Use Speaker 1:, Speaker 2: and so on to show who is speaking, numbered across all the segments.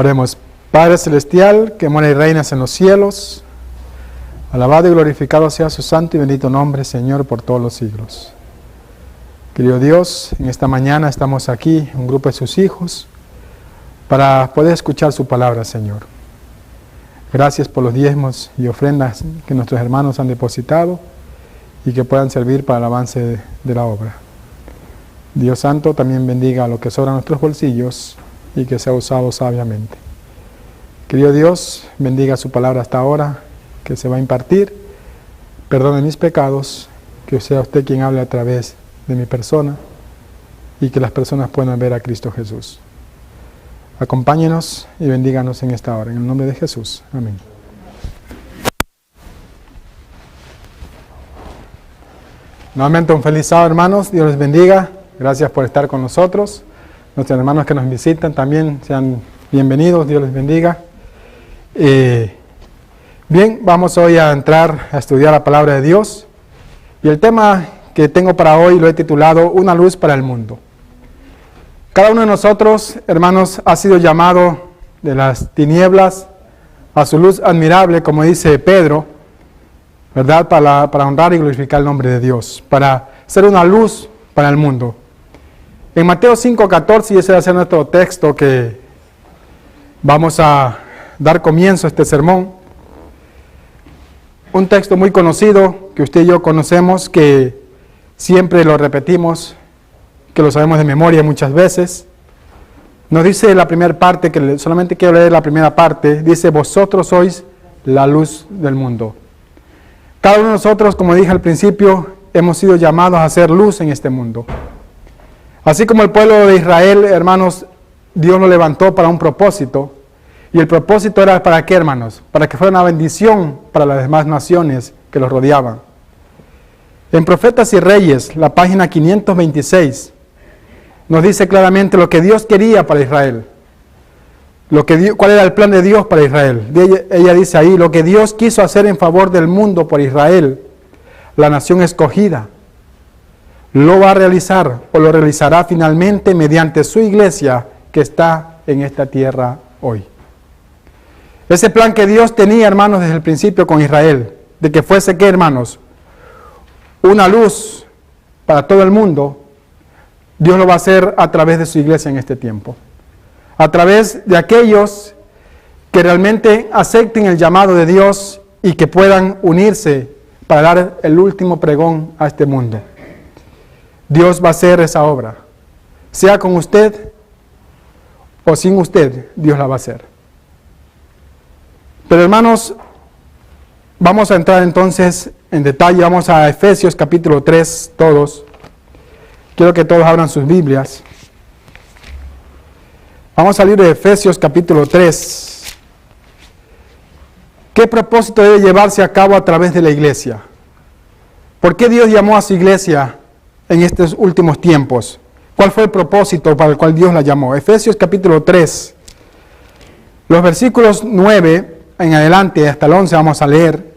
Speaker 1: Oremos. Padre Celestial, que mora y reinas en los cielos, alabado y glorificado sea su santo y bendito nombre, Señor, por todos los siglos. Querido Dios, en esta mañana estamos aquí, un grupo de sus hijos, para poder escuchar su palabra, Señor. Gracias por los diezmos y ofrendas que nuestros hermanos han depositado y que puedan servir para el avance de la obra. Dios Santo, también bendiga lo que sobra en nuestros bolsillos y que sea usado sabiamente. Querido Dios, bendiga su palabra hasta ahora, que se va a impartir. Perdone mis pecados, que sea usted quien hable a través de mi persona y que las personas puedan ver a Cristo Jesús. Acompáñenos y bendíganos en esta hora. En el nombre de Jesús. Amén. Nuevamente un feliz sábado, hermanos. Dios les bendiga. Gracias por estar con nosotros. Nuestros hermanos que nos visitan también sean bienvenidos. Dios les bendiga. Bien, vamos hoy a entrar a estudiar la palabra de Dios. Y el tema que tengo para hoy lo he titulado Una luz para el mundo. Cada uno de nosotros, hermanos, ha sido llamado de las tinieblas a su luz admirable, como dice Pedro, ¿verdad? Para honrar y glorificar el nombre de Dios, para ser una luz para el mundo. En Mateo 5:14, y ese va a ser nuestro texto que vamos a dar comienzo a este sermón. Un texto muy conocido que usted y yo conocemos, que siempre lo repetimos, que lo sabemos de memoria muchas veces. Nos dice la primera parte, que solamente quiero leer la primera parte, dice: vosotros sois la luz del mundo. Cada uno de nosotros, como dije al principio, hemos sido llamados a hacer luz en este mundo. Así como el pueblo de Israel, hermanos, Dios lo levantó para un propósito. Y el propósito era ¿para qué, hermanos? Para que fuera una bendición para las demás naciones que los rodeaban. En Profetas y Reyes, la página 526, nos dice claramente lo que Dios quería para Israel. ¿Cuál era el plan de Dios para Israel? Ella dice ahí, lo que Dios quiso hacer en favor del mundo por Israel, la nación escogida, lo va a realizar o lo realizará finalmente mediante su iglesia que está en esta tierra hoy. Ese plan que Dios tenía, hermanos, desde el principio con Israel, de que fuese, ¿qué, hermanos? Una luz para todo el mundo, Dios lo va a hacer a través de su iglesia en este tiempo. A través de aquellos que realmente acepten el llamado de Dios y que puedan unirse para dar el último pregón a este mundo. Dios va a hacer esa obra. Sea con usted o sin usted, Dios la va a hacer. Pero hermanos, vamos a entrar entonces en detalle. Vamos a Efesios capítulo 3, todos. Quiero que todos abran sus Biblias. Vamos a salir de Efesios capítulo 3. ¿Qué propósito debe llevarse a cabo a través de la iglesia? ¿Por qué Dios llamó a su iglesia en estos últimos tiempos? ¿Cuál fue el propósito para el cual Dios la llamó? Efesios capítulo 3, los versículos 9 en adelante, hasta el 11 vamos a leer.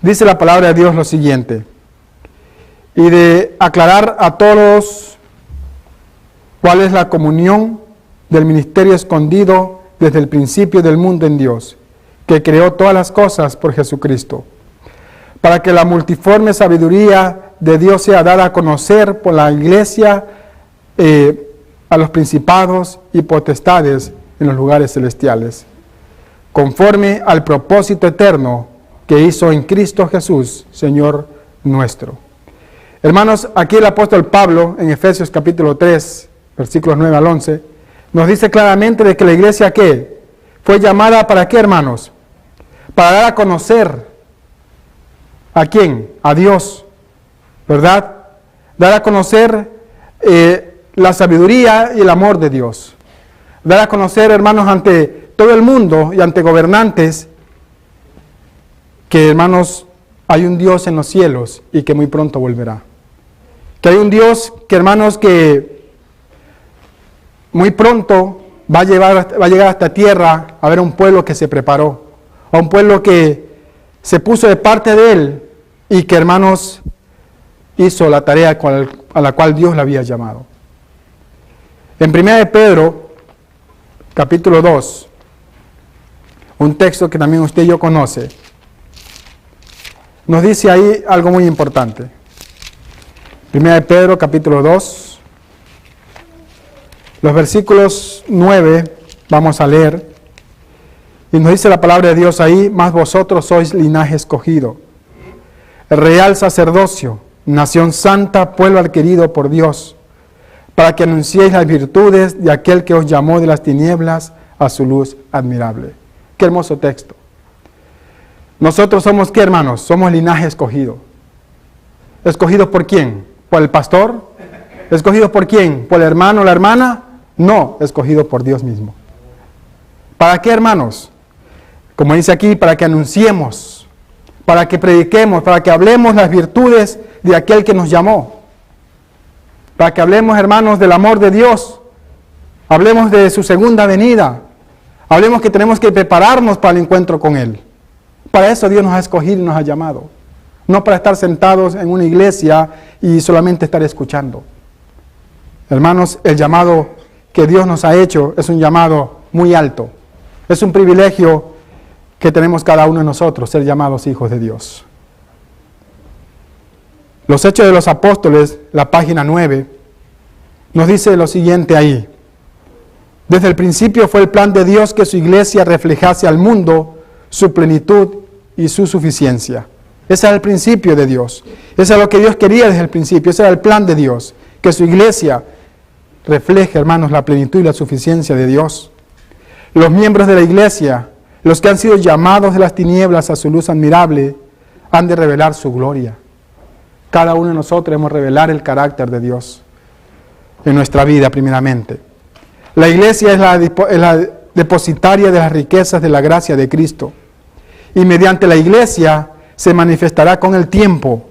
Speaker 1: Dice la palabra de Dios lo siguiente: y de aclarar a todos cuál es la comunión del ministerio escondido desde el principio del mundo en Dios, que creó todas las cosas por Jesucristo, para que la multiforme sabiduría de Dios sea dada a conocer por la iglesia a los principados y potestades en los lugares celestiales, conforme al propósito eterno que hizo en Cristo Jesús, Señor nuestro. Hermanos, aquí el apóstol Pablo, en Efesios capítulo 3, versículos 9 al 11, nos dice claramente de que la iglesia, ¿qué? Fue llamada ¿para qué, hermanos? Para dar a conocer ¿a quién? A Dios, ¿verdad? Dar a conocer la sabiduría y el amor de Dios. Dar a conocer, hermanos, ante todo el mundo y ante gobernantes que, hermanos, hay un Dios en los cielos y que muy pronto volverá. Que hay un Dios que, hermanos, que muy pronto va a llegar a esta tierra a ver a un pueblo que se preparó, a un pueblo que se puso de parte de Él y que, hermanos, hizo la tarea a la cual Dios le había llamado. En 1 de Pedro, capítulo 2, un texto que también usted y yo conoce, nos dice ahí algo muy importante. Primera de Pedro, capítulo 2, los versículos 9, vamos a leer, y nos dice la palabra de Dios ahí: mas vosotros sois linaje escogido, real sacerdocio, nación santa, pueblo adquirido por Dios, para que anunciéis las virtudes de aquel que os llamó de las tinieblas a su luz admirable. Qué hermoso texto. Nosotros somos, ¿qué, hermanos? Somos linaje escogido. ¿Escogidos por quién? ¿Por el pastor? ¿Escogidos por quién? ¿Por el hermano o la hermana? No, escogidos por Dios mismo. ¿Para qué, hermanos? Como dice aquí, para que anunciemos, para que prediquemos, para que hablemos las virtudes de aquel que nos llamó. Para que hablemos, hermanos, del amor de Dios. Hablemos de su segunda venida. Hablemos que tenemos que prepararnos para el encuentro con Él. Para eso Dios nos ha escogido y nos ha llamado. No para estar sentados en una iglesia y solamente estar escuchando. Hermanos, el llamado que Dios nos ha hecho es un llamado muy alto. Es un privilegio que tenemos cada uno de nosotros, ser llamados hijos de Dios. Los Hechos de los Apóstoles, la página 9, nos dice lo siguiente ahí: desde el principio fue el plan de Dios que su iglesia reflejase al mundo su plenitud y su suficiencia. Ese era el principio de Dios. Eso es lo que Dios quería desde el principio. Ese era el plan de Dios, que su iglesia refleje, hermanos, la plenitud y la suficiencia de Dios. Los miembros de la iglesia, los que han sido llamados de las tinieblas a su luz admirable, han de revelar su gloria. Cada uno de nosotros debemos revelar el carácter de Dios en nuestra vida primeramente. La iglesia es la depositaria de las riquezas de la gracia de Cristo. Y mediante la iglesia se manifestará con el tiempo,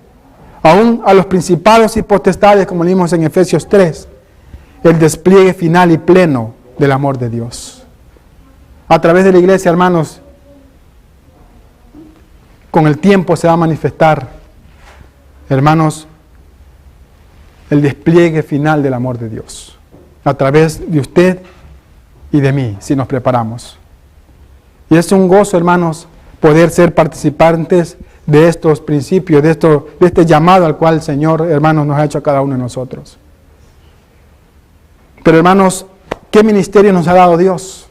Speaker 1: aún a los principados y potestades, como leímos en Efesios 3, el despliegue final y pleno del amor de Dios. A través de la iglesia, hermanos, con el tiempo se va a manifestar, hermanos, el despliegue final del amor de Dios. A través de usted y de mí, si nos preparamos. Y es un gozo, hermanos, poder ser participantes de estos principios, de este llamado al cual el Señor, hermanos, nos ha hecho a cada uno de nosotros. Pero, hermanos, ¿qué ministerio nos ha dado Dios?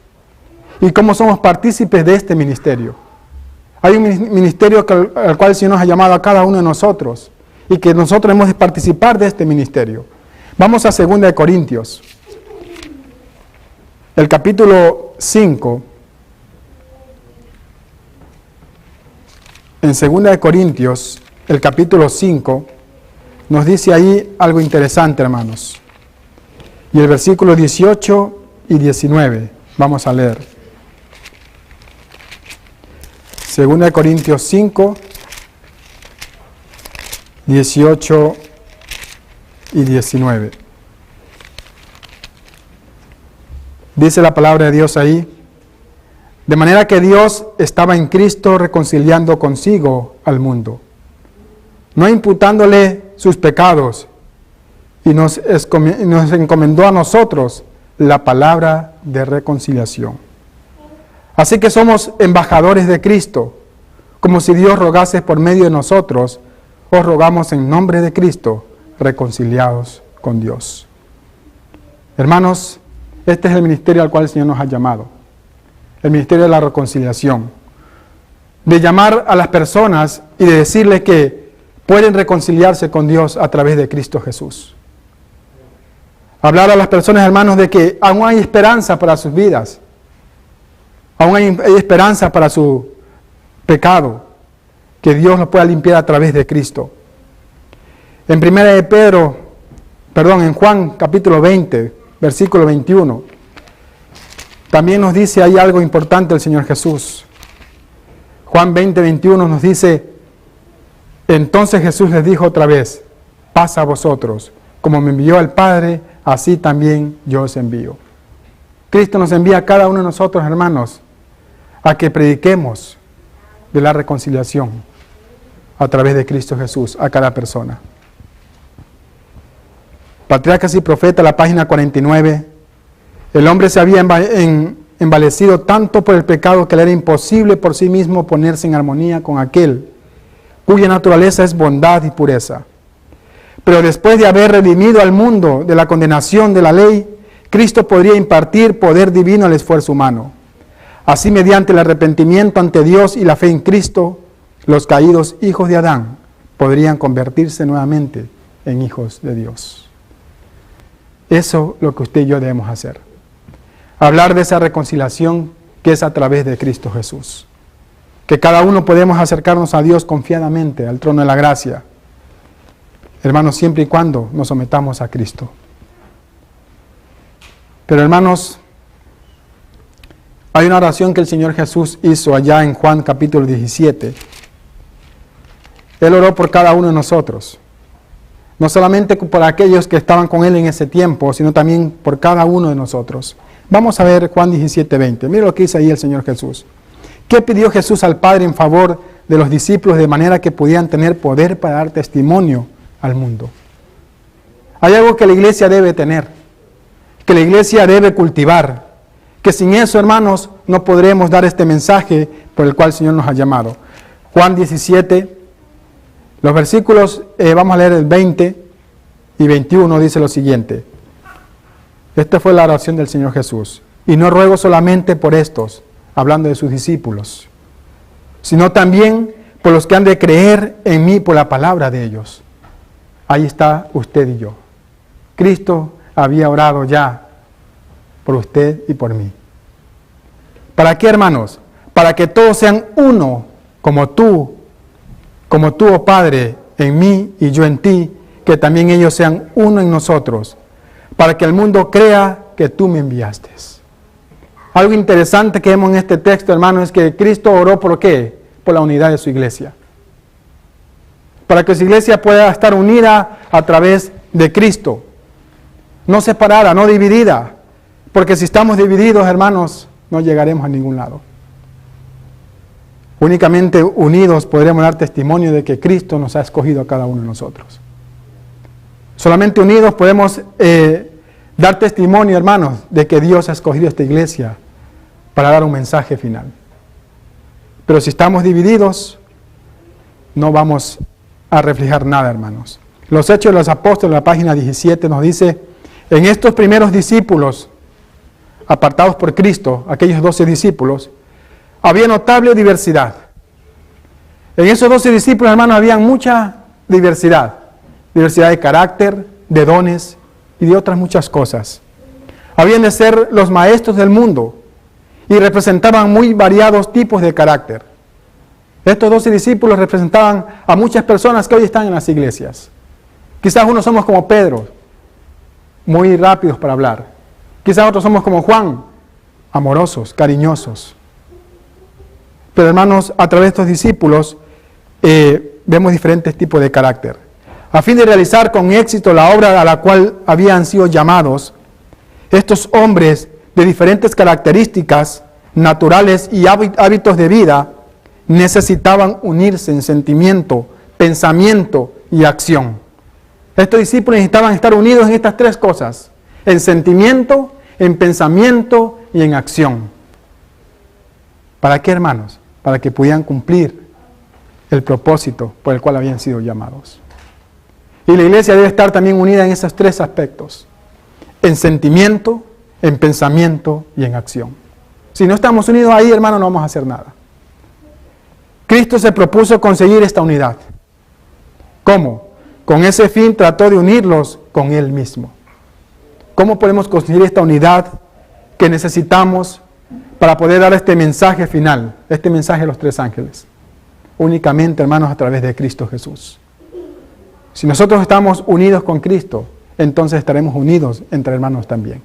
Speaker 1: ¿Y cómo somos partícipes de este ministerio? Hay un ministerio al cual el Señor nos ha llamado a cada uno de nosotros y que nosotros hemos de participar de este ministerio. Vamos a 2 de Corintios, el capítulo 5. En 2 de Corintios, el capítulo 5, nos dice ahí algo interesante, hermanos. Y el versículo 18 y 19, vamos a leer. 2 de Corintios 5, 18 y 19. Dice la palabra de Dios ahí: de manera que Dios estaba en Cristo reconciliando consigo al mundo, no imputándole sus pecados, y nos encomendó a nosotros la palabra de reconciliación. Así que somos embajadores de Cristo, como si Dios rogase por medio de nosotros. Os rogamos en nombre de Cristo, reconciliados con Dios. Hermanos, este es el ministerio al cual el Señor nos ha llamado. El ministerio de la reconciliación. De llamar a las personas y de decirles que pueden reconciliarse con Dios a través de Cristo Jesús. Hablar a las personas, hermanos, de que aún hay esperanza para sus vidas. Aún hay esperanza para su pecado, que Dios lo pueda limpiar a través de Cristo. En en Juan capítulo 20, versículo 21, también nos dice ahí algo importante el Señor Jesús. Juan 20, 21 nos dice: entonces Jesús les dijo otra vez: paz a vosotros, como me envió el Padre, así también yo os envío. Cristo nos envía a cada uno de nosotros, hermanos, a que prediquemos de la reconciliación a través de Cristo Jesús a cada persona. Patriarcas y Profetas, la página 49. El hombre se había envalecido tanto por el pecado que le era imposible por sí mismo ponerse en armonía con aquel cuya naturaleza es bondad y pureza. Pero después de haber redimido al mundo de la condenación de la ley, Cristo podría impartir poder divino al esfuerzo humano. Así, mediante el arrepentimiento ante Dios y la fe en Cristo, los caídos hijos de Adán podrían convertirse nuevamente en hijos de Dios. Eso es lo que usted y yo debemos hacer. Hablar de esa reconciliación que es a través de Cristo Jesús. Que cada uno podemos acercarnos a Dios confiadamente, al trono de la gracia. Hermanos, siempre y cuando nos sometamos a Cristo. Pero hermanos, hay una oración que el Señor Jesús hizo allá en Juan capítulo 17. Él oró por cada uno de nosotros. No solamente por aquellos que estaban con Él en ese tiempo, sino también por cada uno de nosotros. Vamos a ver Juan 17:20. Mira lo que dice ahí el Señor Jesús. ¿Qué pidió Jesús al Padre en favor de los discípulos de manera que pudieran tener poder para dar testimonio al mundo? Hay algo que la iglesia debe tener, que la iglesia debe cultivar, que sin eso, hermanos, no podremos dar este mensaje por el cual el Señor nos ha llamado. Juan 17, los versículos, vamos a leer el 20 y 21, dice lo siguiente. Esta fue la oración del Señor Jesús. Y no ruego solamente por estos, hablando de sus discípulos, sino también por los que han de creer en mí por la palabra de ellos. Ahí está usted y yo. Cristo había orado ya por usted y por mí. ¿Para qué, hermanos? Para que todos sean uno, como tú, oh Padre, en mí y yo en ti, que también ellos sean uno en nosotros, para que el mundo crea que tú me enviaste. Algo interesante que vemos en este texto, hermano, es que Cristo oró ¿por qué? Por la unidad de su iglesia. Para que su iglesia pueda estar unida a través de Cristo. No separada, no dividida. Porque si estamos divididos, hermanos, no llegaremos a ningún lado. Únicamente unidos podremos dar testimonio de que Cristo nos ha escogido a cada uno de nosotros. Solamente unidos podemos dar testimonio, hermanos, de que Dios ha escogido esta iglesia para dar un mensaje final. Pero si estamos divididos, no vamos a reflejar nada, hermanos. Los Hechos de los Apóstoles, la página 17, nos dice, en estos primeros discípulos, apartados por Cristo, aquellos 12 discípulos, había notable diversidad. En esos 12 discípulos, hermanos, había mucha diversidad. Diversidad de carácter, de dones y de otras muchas cosas. Habían de ser los maestros del mundo y representaban muy variados tipos de carácter. Estos 12 discípulos representaban a muchas personas que hoy están en las iglesias. Quizás unos somos como Pedro, muy rápidos para hablar. Quizás otros somos como Juan, amorosos, cariñosos. Pero hermanos, a través de estos discípulos vemos diferentes tipos de carácter. A fin de realizar con éxito la obra a la cual habían sido llamados, estos hombres de diferentes características naturales y hábitos de vida necesitaban unirse en sentimiento, pensamiento y acción. Estos discípulos necesitaban estar unidos en estas tres cosas: en sentimiento, en pensamiento y en acción. ¿Para qué, hermanos? Para que pudieran cumplir el propósito por el cual habían sido llamados. Y la iglesia debe estar también unida en esos tres aspectos: en sentimiento, en pensamiento y en acción. Si no estamos unidos ahí, hermanos, no vamos a hacer nada. Cristo se propuso conseguir esta unidad. ¿Cómo? Con ese fin trató de unirlos con Él mismo. ¿Cómo podemos conseguir esta unidad que necesitamos para poder dar este mensaje final, este mensaje de los tres ángeles? Únicamente, hermanos, a través de Cristo Jesús. Si nosotros estamos unidos con Cristo, entonces estaremos unidos entre hermanos también.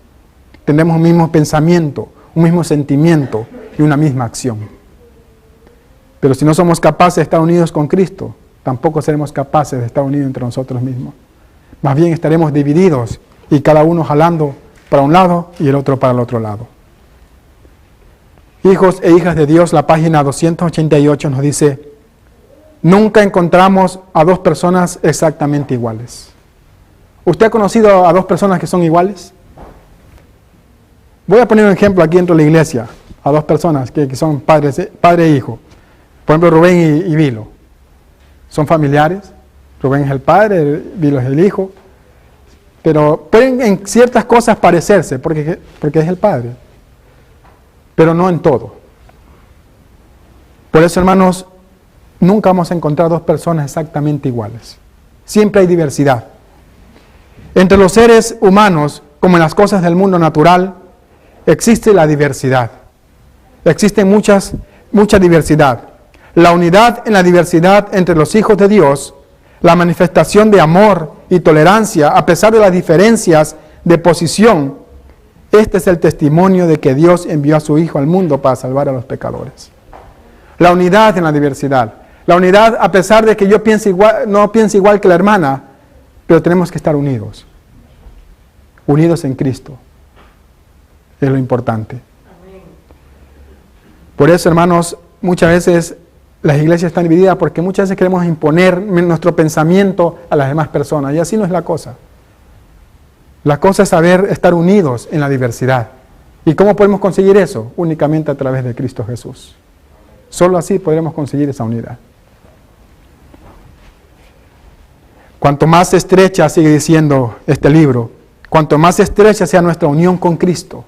Speaker 1: Tendremos un mismo pensamiento, un mismo sentimiento y una misma acción. Pero si no somos capaces de estar unidos con Cristo, tampoco seremos capaces de estar unidos entre nosotros mismos. Más bien estaremos divididos y cada uno jalando para un lado y el otro para el otro lado. Hijos e hijas de Dios, la página 288 nos dice: nunca encontramos a dos personas exactamente iguales. ¿Usted ha conocido a dos personas que son iguales? Voy a poner un ejemplo aquí dentro de la iglesia, a dos personas que son padre e hijo. Por ejemplo, Rubén y Vilo. Son familiares. Rubén es el padre, Vilo es el hijo. Pero pueden en ciertas cosas parecerse, porque es el padre. Pero no en todo. Por eso, hermanos, nunca vamos a encontrar dos personas exactamente iguales. Siempre hay diversidad. Entre los seres humanos, como en las cosas del mundo natural, existe la diversidad. Existe mucha diversidad. La unidad en la diversidad entre los hijos de Dios, la manifestación de amor y tolerancia a pesar de las diferencias de posición, este es el testimonio de que Dios envió a su Hijo al mundo para salvar a los pecadores. La unidad en la diversidad. La unidad a pesar de que yo no piense igual que la hermana, pero tenemos que estar unidos. Unidos en Cristo. Es lo importante. Por eso, hermanos, muchas veces las iglesias están divididas porque muchas veces queremos imponer nuestro pensamiento a las demás personas. Y así no es la cosa. La cosa es saber estar unidos en la diversidad. ¿Y cómo podemos conseguir eso? Únicamente a través de Cristo Jesús. Solo así podremos conseguir esa unidad. Cuanto más estrecha, sigue diciendo este libro, cuanto más estrecha sea nuestra unión con Cristo,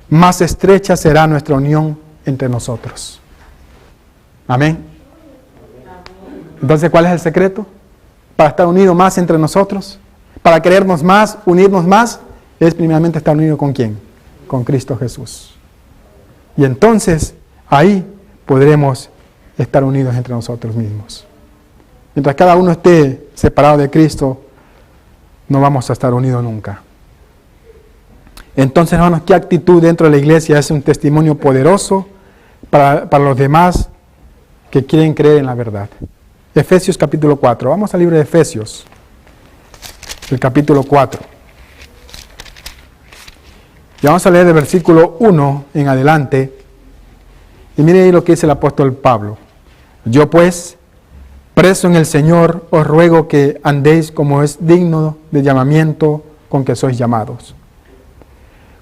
Speaker 1: más estrecha será nuestra unión entre nosotros. Amén. Entonces, ¿cuál es el secreto? Para estar unidos más entre nosotros, para querernos más, unirnos más, es primeramente estar unido ¿con quién? Con Cristo Jesús. Y entonces, ahí podremos estar unidos entre nosotros mismos. Mientras cada uno esté separado de Cristo, no vamos a estar unidos nunca. Entonces, hermanos, ¿qué actitud dentro de la iglesia es un testimonio poderoso para los demás que quieren creer en la verdad? Efesios capítulo 4. Vamos al libro de Efesios, el capítulo 4. Y vamos a leer del versículo 1 en adelante. Y miren ahí lo que dice el apóstol Pablo. Yo pues, preso en el Señor, os ruego que andéis como es digno del llamamiento con que sois llamados.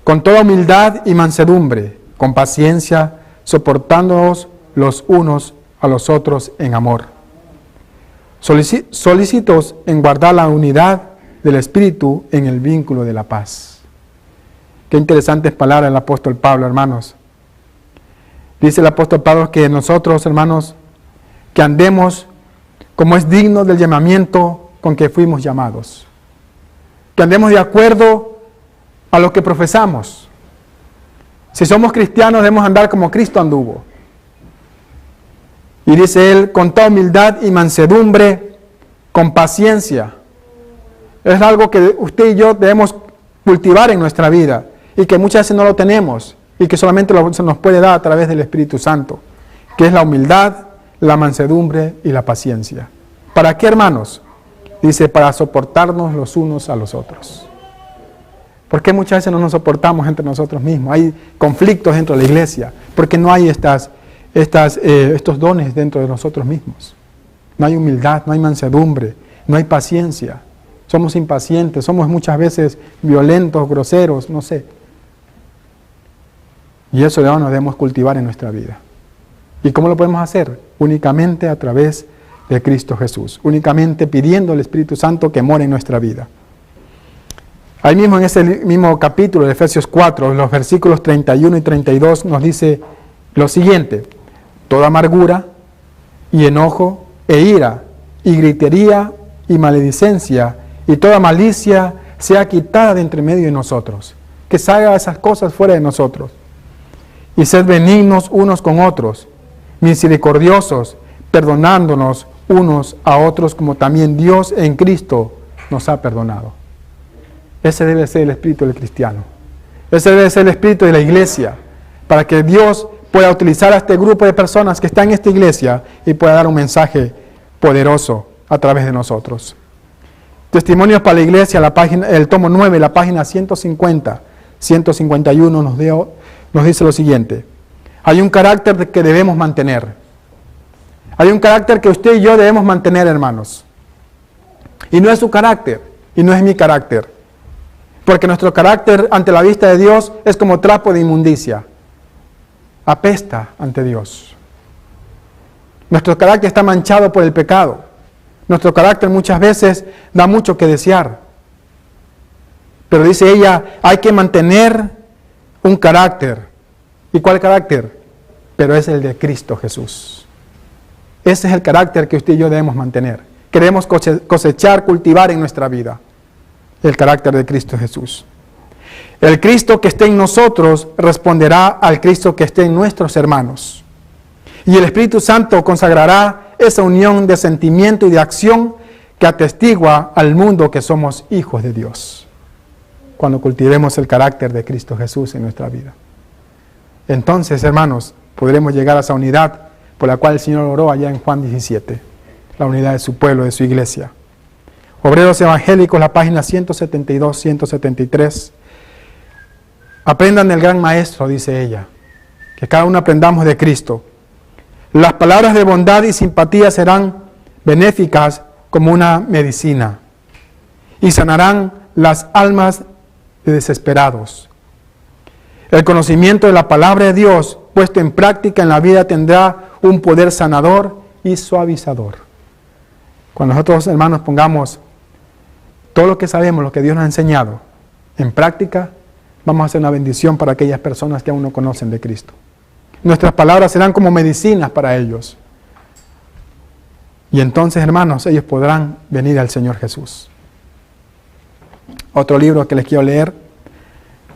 Speaker 1: Con toda humildad y mansedumbre, con paciencia, soportándoos los unos a los otros en amor. Solícitos en guardar la unidad del Espíritu en el vínculo de la paz. Qué interesantes palabras del apóstol Pablo, hermanos. Dice el apóstol Pablo que nosotros, hermanos, que andemos como es digno del llamamiento con que fuimos llamados. Que andemos de acuerdo a lo que profesamos. Si somos cristianos, debemos andar como Cristo anduvo. Y dice él, con toda humildad y mansedumbre, con paciencia. Es algo que usted y yo debemos cultivar en nuestra vida y que muchas veces no lo tenemos y que solamente se nos puede dar a través del Espíritu Santo, que es la humildad, la mansedumbre y la paciencia. ¿Para qué, hermanos? Dice, para soportarnos los unos a los otros. ¿Por qué muchas veces no nos soportamos entre nosotros mismos? Hay conflictos dentro de la iglesia, porque no hay estos dones dentro de nosotros mismos. No hay humildad, no hay mansedumbre, no hay paciencia. Somos impacientes, somos muchas veces violentos, groseros, no sé. Y eso nos debemos cultivar en nuestra vida. ¿Y cómo lo podemos hacer? Únicamente a través de Cristo Jesús. Únicamente pidiendo al Espíritu Santo que more en nuestra vida. Ahí mismo en ese mismo capítulo de Efesios 4, en los versículos 31 y 32 nos dice lo siguiente. Toda amargura y enojo e ira y gritería y maledicencia y toda malicia sea quitada de entre medio de nosotros. Que salga esas cosas fuera de nosotros. Y sed benignos unos con otros, misericordiosos, perdonándonos unos a otros como también Dios en Cristo nos ha perdonado. Ese debe ser el espíritu del cristiano. Ese debe ser el espíritu de la iglesia, para que Dios pueda utilizar a este grupo de personas que están en esta iglesia y pueda dar un mensaje poderoso a través de nosotros. Testimonios para la iglesia, el tomo 9, la página 150, 151 nos dice lo siguiente. Hay un carácter que debemos mantener. Hay un carácter que usted y yo debemos mantener, hermanos. Y no es su carácter, y no es mi carácter. Porque nuestro carácter ante la vista de Dios es como trapo de inmundicia. Apesta ante Dios. Nuestro carácter está manchado por el pecado. Nuestro carácter muchas veces da mucho que desear. Pero dice ella, hay que mantener un carácter. ¿Y cuál carácter? Pero es el de Cristo Jesús. Ese es el carácter que usted y yo debemos mantener. Queremos cosechar, cultivar en nuestra vida. El carácter de Cristo Jesús. El Cristo que esté en nosotros responderá al Cristo que esté en nuestros hermanos. Y el Espíritu Santo consagrará esa unión de sentimiento y de acción que atestigua al mundo que somos hijos de Dios. Cuando cultivemos el carácter de Cristo Jesús en nuestra vida. Entonces, hermanos, podremos llegar a esa unidad por la cual el Señor oró allá en Juan 17. La unidad de su pueblo, de su iglesia. Obreros Evangélicos, la página 172, 173. Aprendan del gran maestro, dice ella. Que cada uno aprendamos de Cristo. Las palabras de bondad y simpatía serán benéficas como una medicina. Y sanarán las almas de desesperados. El conocimiento de la palabra de Dios, puesto en práctica en la vida, tendrá un poder sanador y suavizador. Cuando nosotros, hermanos, pongamos todo lo que sabemos, lo que Dios nos ha enseñado, en práctica, vamos a hacer una bendición para aquellas personas que aún no conocen de Cristo. Nuestras palabras serán como medicinas para ellos. Y entonces, hermanos, ellos podrán venir al Señor Jesús. Otro libro que les quiero leer,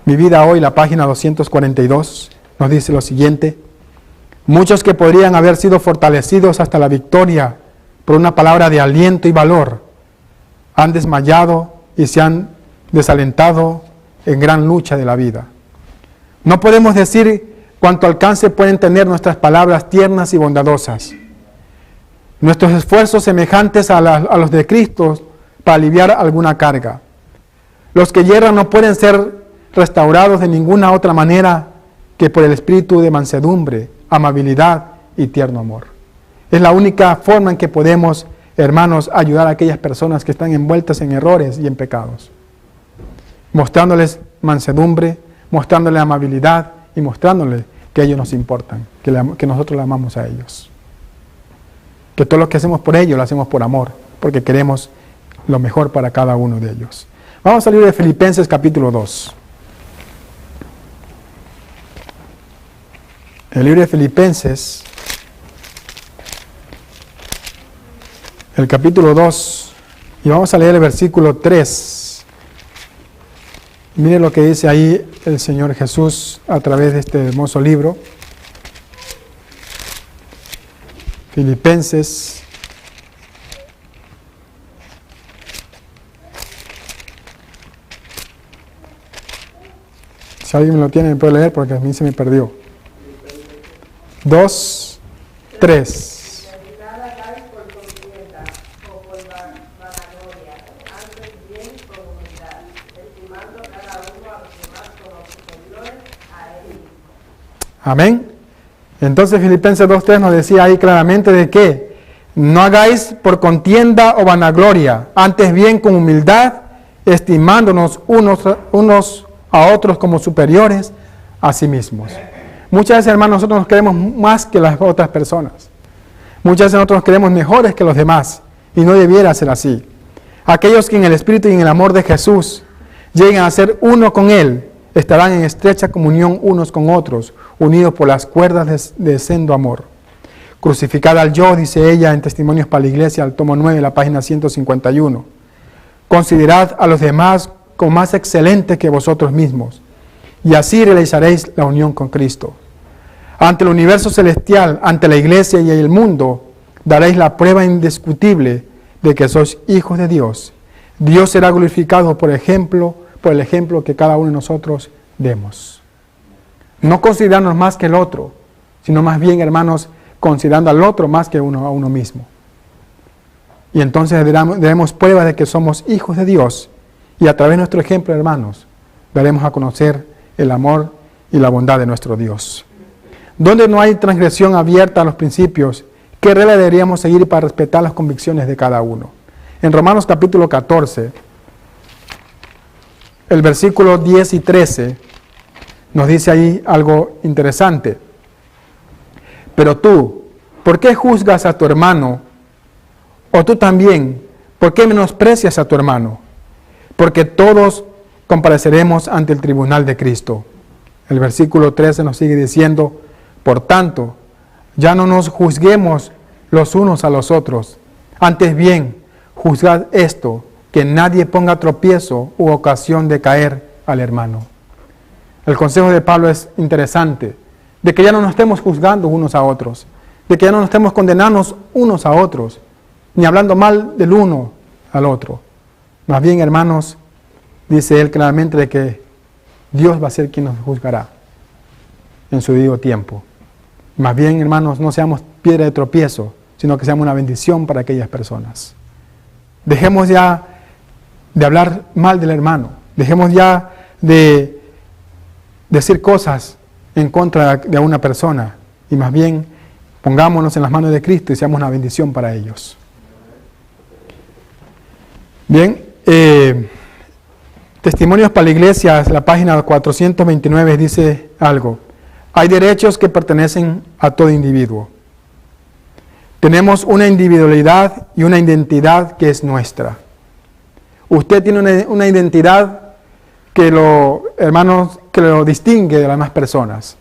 Speaker 1: Mi vida hoy, la página 242, nos dice lo siguiente. Muchos que podrían haber sido fortalecidos hasta la victoria por una palabra de aliento y valor, han desmayado y se han desalentado en gran lucha de la vida. No podemos decir cuánto alcance pueden tener nuestras palabras tiernas y bondadosas. Nuestros esfuerzos semejantes a los de Cristo para aliviar alguna carga. Los que yerran no pueden ser restaurados de ninguna otra manera que por el espíritu de mansedumbre, amabilidad y tierno amor. Es la única forma en que podemos, hermanos, ayudar a aquellas personas que están envueltas en errores y en pecados. Mostrándoles mansedumbre, mostrándoles amabilidad y mostrándoles que ellos nos importan, que nosotros le amamos a ellos. Que todo lo que hacemos por ellos lo hacemos por amor, porque queremos lo mejor para cada uno de ellos. Vamos a salir de Filipenses capítulo 2. El libro de Filipenses, el capítulo 2, y vamos a leer el versículo 3. Miren lo que dice ahí el Señor Jesús a través de este hermoso libro. Filipenses, si alguien me lo tiene, me puede leer porque a mí se me perdió. 2, 3. Amén. Entonces Filipenses 2:3 nos decía ahí claramente de que no hagáis por contienda o vanagloria, antes bien con humildad, estimándonos unos a otros como superiores a sí mismos. Muchas veces, hermanos, nosotros nos queremos más que las otras personas. Muchas veces nosotros nos queremos mejores que los demás y no debiera ser así. Aquellos que en el Espíritu y en el amor de Jesús lleguen a ser uno con Él, estarán en estrecha comunión unos con otros, unidos por las cuerdas de sendo amor. Crucificada al yo, dice ella en Testimonios para la Iglesia, al tomo 9, la página 151. Considerad a los demás como más excelentes que vosotros mismos, y así realizaréis la unión con Cristo. Ante el universo celestial, ante la Iglesia y el mundo, daréis la prueba indiscutible de que sois hijos de Dios. Dios será glorificado por el ejemplo que cada uno de nosotros demos. No considerarnos más que el otro, sino más bien, hermanos, considerando al otro más que a uno mismo. Y entonces daremos prueba de que somos hijos de Dios, y a través de nuestro ejemplo, hermanos, daremos a conocer el amor y la bondad de nuestro Dios. Donde no hay transgresión abierta a los principios, ¿qué regla deberíamos seguir para respetar las convicciones de cada uno? En Romanos capítulo 14, el versículo 10 y 13 nos dice ahí algo interesante. Pero tú, ¿por qué juzgas a tu hermano? O tú también, ¿por qué menosprecias a tu hermano? Porque todos compareceremos ante el tribunal de Cristo. El versículo 13 nos sigue diciendo, por tanto, ya no nos juzguemos los unos a los otros. Antes bien, juzgad esto, que nadie ponga tropiezo u ocasión de caer al hermano. El consejo de Pablo es interesante, de que ya no nos estemos juzgando unos a otros, de que ya no nos estemos condenando unos a otros, ni hablando mal del uno al otro. Más bien, hermanos, dice él claramente de que Dios va a ser quien nos juzgará en su debido tiempo. Más bien, hermanos, no seamos piedra de tropiezo, sino que seamos una bendición para aquellas personas. Dejemos ya de hablar mal del hermano. Dejemos ya de decir cosas en contra de una persona. Y más bien, pongámonos en las manos de Cristo y seamos una bendición para ellos. Bien, Testimonios para la Iglesia, la página 429 dice algo. Hay derechos que pertenecen a todo individuo. Tenemos una individualidad y una identidad que es nuestra. Usted tiene una identidad que hermanos, que lo distingue de las demás personas.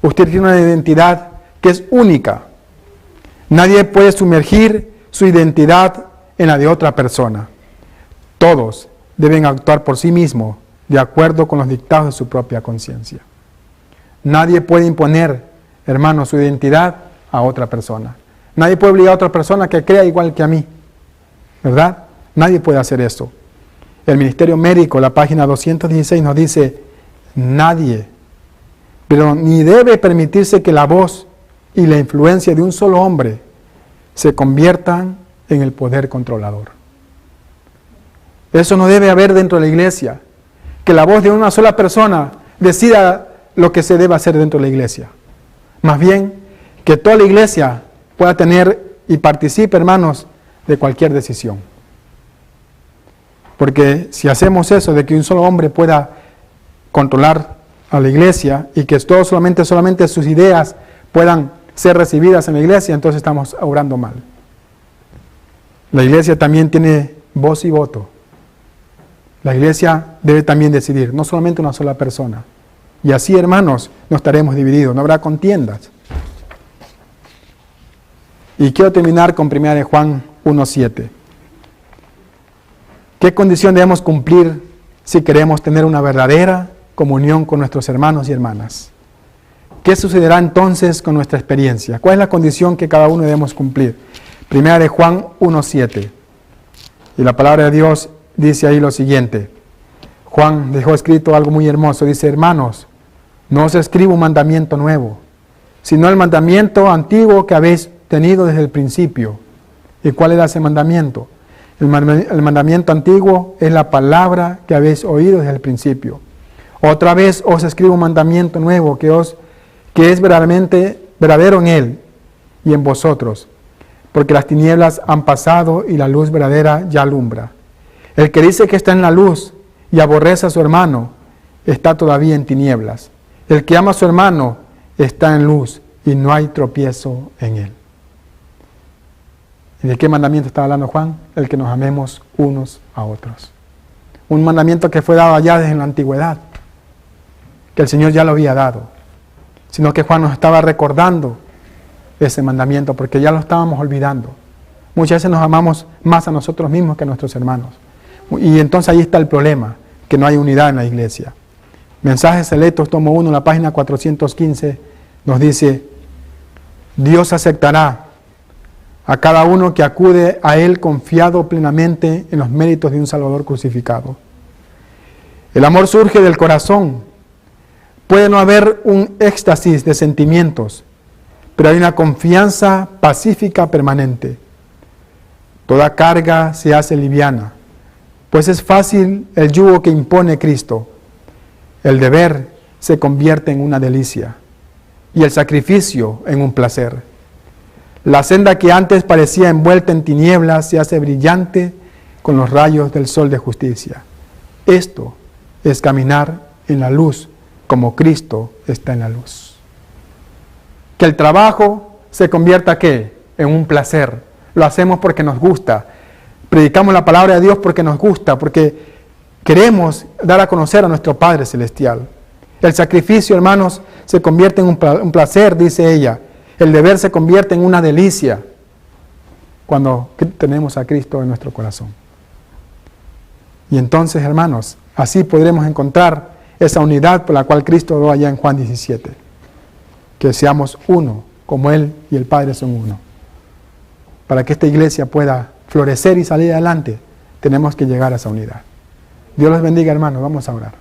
Speaker 1: Usted tiene una identidad que es única. Nadie puede sumergir su identidad en la de otra persona. Todos deben actuar por sí mismos de acuerdo con los dictados de su propia conciencia. Nadie puede imponer, hermanos, su identidad a otra persona. Nadie puede obligar a otra persona que crea igual que a mí. ¿Verdad? Nadie puede hacer eso. El Ministerio Médico, la página 216, nos dice, nadie, pero ni debe permitirse que la voz y la influencia de un solo hombre se conviertan en el poder controlador. Eso no debe haber dentro de la iglesia, que la voz de una sola persona decida lo que se debe hacer dentro de la iglesia. Más bien, que toda la iglesia pueda tener y participe, hermanos, de cualquier decisión. Porque si hacemos eso, de que un solo hombre pueda controlar a la iglesia y que solamente sus ideas puedan ser recibidas en la iglesia, entonces estamos obrando mal. La iglesia también tiene voz y voto. La iglesia debe también decidir, no solamente una sola persona. Y así, hermanos, no estaremos divididos, no habrá contiendas. Y quiero terminar con 1 Juan 1:7. ¿Qué condición debemos cumplir si queremos tener una verdadera comunión con nuestros hermanos y hermanas? ¿Qué sucederá entonces con nuestra experiencia? ¿Cuál es la condición que cada uno debemos cumplir? 1 Juan 1:7. Y la palabra de Dios dice ahí lo siguiente. Juan dejó escrito algo muy hermoso. Dice, hermanos, no os escribo un mandamiento nuevo, sino el mandamiento antiguo que habéis tenido desde el principio. ¿Y cuál era ese mandamiento? El mandamiento antiguo es la palabra que habéis oído desde el principio. Otra vez os escribo un mandamiento nuevo que es verdaderamente verdadero en él y en vosotros, porque las tinieblas han pasado y la luz verdadera ya alumbra. El que dice que está en la luz y aborrece a su hermano, está todavía en tinieblas. El que ama a su hermano está en luz y no hay tropiezo en él. ¿Y de qué mandamiento está hablando Juan? El que nos amemos unos a otros. Un mandamiento que fue dado allá desde la antigüedad, que el Señor ya lo había dado, sino que Juan nos estaba recordando ese mandamiento porque ya lo estábamos olvidando. Muchas veces nos amamos más a nosotros mismos que a nuestros hermanos. Y entonces ahí está el problema, que no hay unidad en la iglesia. Mensajes Selectos, tomo 1, la página 415, nos dice, Dios aceptará a cada uno que acude a Él confiado plenamente en los méritos de un Salvador crucificado. El amor surge del corazón. Puede no haber un éxtasis de sentimientos, pero hay una confianza pacífica permanente. Toda carga se hace liviana, pues es fácil el yugo que impone Cristo. El deber se convierte en una delicia y el sacrificio en un placer. La senda que antes parecía envuelta en tinieblas se hace brillante con los rayos del sol de justicia. Esto es caminar en la luz como Cristo está en la luz. Que el trabajo se convierta, ¿qué? En un placer. Lo hacemos porque nos gusta. Predicamos la palabra de Dios porque nos gusta, porque queremos dar a conocer a nuestro Padre Celestial. El sacrificio, hermanos, se convierte en un placer, dice ella. El deber se convierte en una delicia cuando tenemos a Cristo en nuestro corazón. Y entonces, hermanos, así podremos encontrar esa unidad por la cual Cristo oró allá en Juan 17. Que seamos uno, como Él y el Padre son uno. Para que esta iglesia pueda florecer y salir adelante, tenemos que llegar a esa unidad. Dios los bendiga, hermanos. Vamos a orar.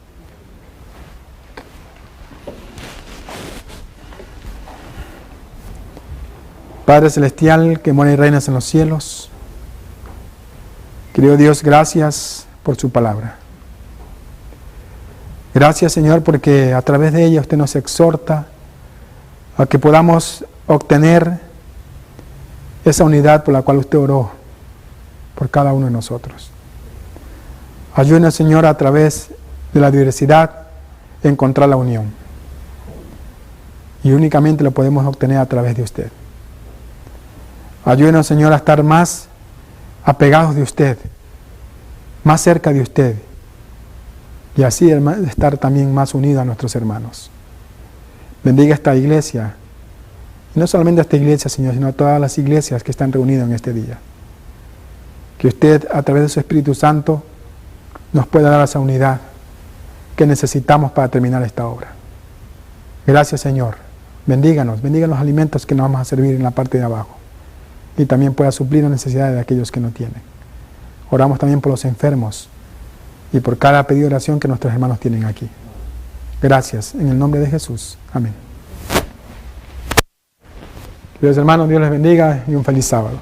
Speaker 1: Padre Celestial, que mora y reinas en los cielos, querido Dios, gracias por su palabra. Gracias, Señor, porque a través de ella usted nos exhorta a que podamos obtener esa unidad por la cual usted oró por cada uno de nosotros. Ayúdenos, Señor, a través de la diversidad a encontrar la unión. Y únicamente lo podemos obtener a través de usted. Ayúdenos, Señor, a estar más apegados de usted, más cerca de usted, y así estar también más unidos a nuestros hermanos. Bendiga esta iglesia, y no solamente esta iglesia, Señor, sino a todas las iglesias que están reunidas en este día. Que usted, a través de su Espíritu Santo, nos pueda dar esa unidad que necesitamos para terminar esta obra. Gracias, Señor. Bendíganos, bendiga los alimentos que nos vamos a servir en la parte de abajo. Y también pueda suplir las necesidades de aquellos que no tienen. Oramos también por los enfermos y por cada pedido de oración que nuestros hermanos tienen aquí. Gracias, en el nombre de Jesús. Amén. Queridos hermanos, Dios les bendiga y un feliz sábado.